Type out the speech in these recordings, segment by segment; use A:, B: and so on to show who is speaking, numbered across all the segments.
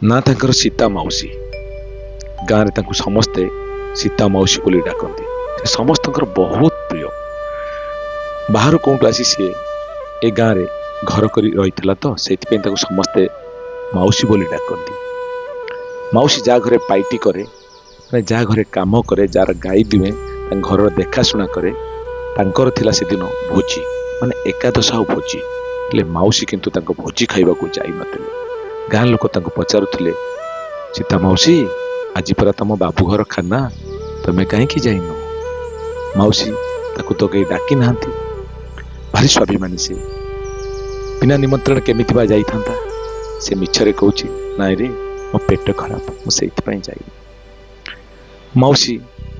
A: ନା ତାଙ୍କର ସୀତା ମାଉସୀ। ଗାଁରେ ତାଙ୍କୁ ସମସ୍ତେ ସୀତା ମାଉସୀ ବୋଲି ଡାକନ୍ତି। ସେ ସମସ୍ତଙ୍କର ବହୁତ ପ୍ରିୟ। ବାହାରୁ କୋଉଠୁ ଆସି ସିଏ ଏ ଗାଁରେ ଘର କରି ରହିଥିଲା ତ ସେଇଥିପାଇଁ ତାକୁ ସମସ୍ତେ ମାଉସୀ ବୋଲି ଡାକନ୍ତି। ମାଉସୀ ଯାହା ଘରେ ପାଇଟି କରେ, ମାନେ ଯାହା ଘରେ କାମ କରେ, ଯାହାର ଗାଈ ଦୁହେଁ, ତାଙ୍କ ଘରର ଦେଖାଶୁଣା କରେ, ତାଙ୍କର ଥିଲା ସେଦିନ ଭୋଜି, ମାନେ ଏକାଦଶ ଆଉ ଭୋଜି। ହେଲେ ମାଉସୀ କିନ୍ତୁ ତାଙ୍କ ଭୋଜି ଖାଇବାକୁ ଯାଇନଥିଲେ। ଗାଁ ଲୋକ ତାଙ୍କୁ ପଚାରୁଥିଲେ, ସୀତା ମାଉସୀ, ଆଜି ପରା ତମ ବାବୁ ଘର ଖାନା, ତମେ କାହିଁକି ଯାଇନ? ମାଉସୀ ତାକୁ ତ କେହି ଡାକି ନାହାନ୍ତି। ଭାରି ସ୍ୱାଭିମାନୀ ସେ, ବିନା ନିମନ୍ତ୍ରଣ କେମିତି ବା ଯାଇଥାନ୍ତା? ସେ ମିଛରେ କହୁଛି, ନାଇଁ ରେ, ମୋ ପେଟ ଖରାପ, ମୁଁ ସେଇଥିପାଇଁ ଯାଇନି। ମାଉସୀ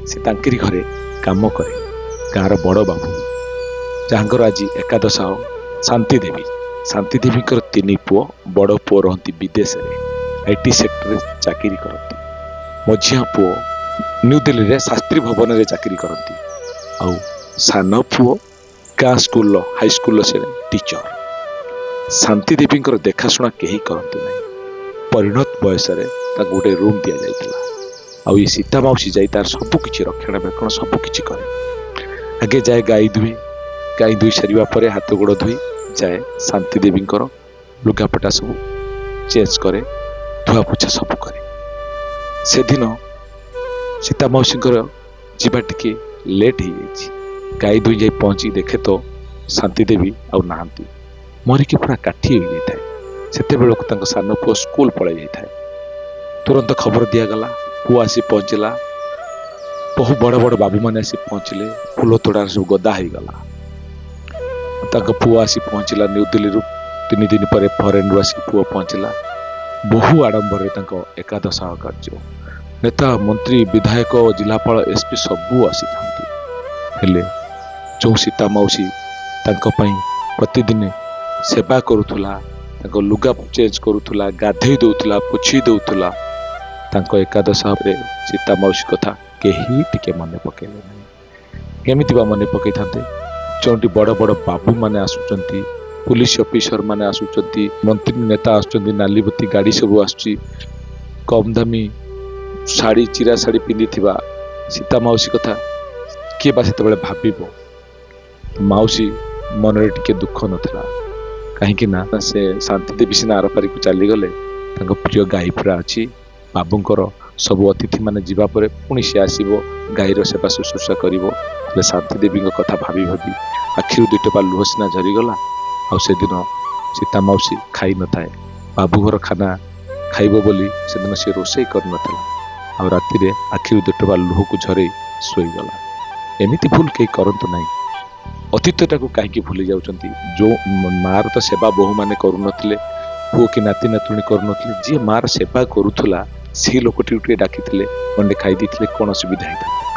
A: ସେ ତାଙ୍କରି ଘରେ କାମ କରେ। ଗାଁର ବଡ଼ ବାବୁ, ଯାହାଙ୍କର ଆଜି ଏକାଦଶ ଆଉ ଶାନ୍ତି ଦେବୀ। ଶାନ୍ତି ଦେବୀଙ୍କର 3 ପୁଅ। ବଡ଼ ପୁଅ ରହନ୍ତି ବିଦେଶରେ, IT ସେକ୍ଟରରେ ଚାକିରି କରନ୍ତି। ମଝିଆ ପୁଅ ନ୍ୟୁ ଦିଲ୍ଲୀରେ ଶାସ୍ତ୍ରୀ ଭବନରେ ଚାକିରି କରନ୍ତି। ଆଉ ସାନ ପୁଅ ଗାଁ ସ୍କୁଲର, ହାଇସ୍କୁଲର ସେ ଟିଚର। ଶାନ୍ତି ଦେବୀଙ୍କର ଦେଖାଶୁଣା କେହି କରନ୍ତି ନାହିଁ। ପରିଣତ ବୟସରେ ତାଙ୍କୁ ଗୋଟେ ରୁମ୍ ଦିଆଯାଇଥିଲା। ଆଉ ଏ ସୀତା ମାଉସୀ ଯାଇ ତାର ସବୁ କିଛି ରକ୍ଷଣାବେକ୍ଷଣ ସବୁ କିଛି କରେ। ଆଗେ ଯାଏ ଗାଈ ଧୁଏ, ଗାଈ ଧୋଇ ସାରିବା ପରେ ହାତ ଗୋଡ଼ ଧୋଇ ଯାଏ ଶାନ୍ତି ଦେବୀଙ୍କର ଲୁଗାପଟା ସବୁ ଚେଞ୍ଜ କରେ, ଧୁଆ ପୋଛା ସବୁ କରେ। ସେଦିନ ସୀତା ମାଉସୀଙ୍କର ଯିବା ଟିକେ ଲେଟ୍ ହେଇଯାଇଛି। ଗାଈ ଧୋଇ ଯାଇ ପହଞ୍ଚି ଦେଖେ ତ ଶାନ୍ତି ଦେବୀ ଆଉ ନାହାନ୍ତି, ମରିକି ପୁରା କାଠି ହେଇଯାଇଥାଏ। ସେତେବେଳକୁ ତାଙ୍କ ସାନ ପୁଅ ସ୍କୁଲ ପଳାଇ ଯାଇଥାଏ। ତୁରନ୍ତ ଖବର ଦିଆଗଲା, ପୁଅ ଆସି ପହଞ୍ଚିଲା। ବହୁ ବଡ଼ ବଡ଼ ବାବୁମାନେ ଆସି ପହଞ୍ଚିଲେ, ଫୁଲ ତୋଡ଼ା ସବୁ ଗଦା ହେଇଗଲା। ତାଙ୍କ ପୁଅ ଆସି ପହଞ୍ଚିଲା ନ୍ୟୁ ଦିଲ୍ଲୀରୁ 3 ଦିନ ପରେ ଫରେନରୁ ଆସି ପୁଅ ପହଞ୍ଚିଲା। ବହୁ ଆଡମ୍ବରରେ ତାଙ୍କ ଏକାଦଶ କାର୍ଯ୍ୟ। ନେତା, ମନ୍ତ୍ରୀ, ବିଧାୟକ, ଜିଲ୍ଲାପାଳ, SP ସବୁ ଆସିଥାନ୍ତି। ହେଲେ ଯୋଉ ସୀତା ମାଉସୀ ତାଙ୍କ ପାଇଁ ପ୍ରତିଦିନ ସେବା କରୁଥିଲା, ତାଙ୍କ ଲୁଗା ଚେଞ୍ଜ କରୁଥିଲା, ଗାଧେଇ ଦଉଥିଲା, ପୋଛି ଦଉଥିଲା, ତାଙ୍କ ଏକାଦଶରେ ସୀତା ମାଉସୀ କଥା କେହି ଟିକେ ମନେ ପକେଇଲେ ନାହିଁ। କେମିତି ବା ମନେ ପକେଇଥାନ୍ତେ? ଯେଉଁଠି ବଡ଼ ବଡ଼ ବାବୁ ମାନେ ଆସୁଛନ୍ତି, ପୁଲିସ ଅଫିସର ମାନେ ଆସୁଛନ୍ତି, ମନ୍ତ୍ରୀ ନେତା ଆସୁଛନ୍ତି, ନାଲିବତୀ ଗାଡ଼ି ସବୁ ଆସୁଛି, କମ୍ ଦାମୀ ଶାଢ଼ୀ, ଚିରା ଶାଢ଼ୀ ପିନ୍ଧିଥିବା ସୀତା ମାଉସୀ କଥା କିଏ ବା ସେତେବେଳେ ଭାବିବ? ମାଉସୀ ମନରେ ଟିକେ ଦୁଃଖ ନଥିଲା। କାହିଁକି ନା ସେ ଶାନ୍ତି ଦେବୀ ସିନା ଆରପାରିକୁ ଚାଲିଗଲେ, ତାଙ୍କ ପ୍ରିୟ ଗାଈ ପୁରା ଅଛି। ବାବୁଙ୍କର ସବୁ ଅତିଥି ମାନେ ଯିବା ପରେ ପୁଣି ସେ ଆସିବ, ଗାଈର ସେବା ଶୁଶ୍ରୂଷା କରିବ। ହେଲେ ଶାନ୍ତି ଦେବୀଙ୍କ କଥା ଭାବି ଭାବି ଆଖିରୁ 2 ଟୋପା ଲୁହ ସିନା ଝରିଗଲା। ଆଉ ସେଦିନ ସୀତା ମାଉସୀ ଖାଇ ନଥାଏ। ବାବୁ ଘର ଖାନା ଖାଇବ ବୋଲି ସେଦିନ ସେ ରୋଷେଇ କରିନଥିଲା। ଆଉ ରାତିରେ ଆଖିରୁ 2 ଟୋପା ଲୁହକୁ ଝରେଇ ଶୋଇଗଲା। ଏମିତି ଭୁଲ କେହି କରନ୍ତୁ ନାହିଁ। ଅତୀତଟାକୁ କାହିଁକି ଭୁଲି ଯାଉଛନ୍ତି? ଯୋଉ ମାର ତ ସେବା ବୋହୂମାନେ କରୁନଥିଲେ, ପୁଅ କି ନାତି ନାତୁଣୀ କରୁନଥିଲେ, ଯିଏ ମାର ସେବା କରୁଥିଲା, ସେଇ ଲୋକଟିକୁ ଟିକେ ଡାକିଥିଲେ, ଗଣ୍ଡେ ଖାଇ ଦେଇଥିଲେ, କଣ ଅସୁବିଧା ହେଇଥାନ୍ତା?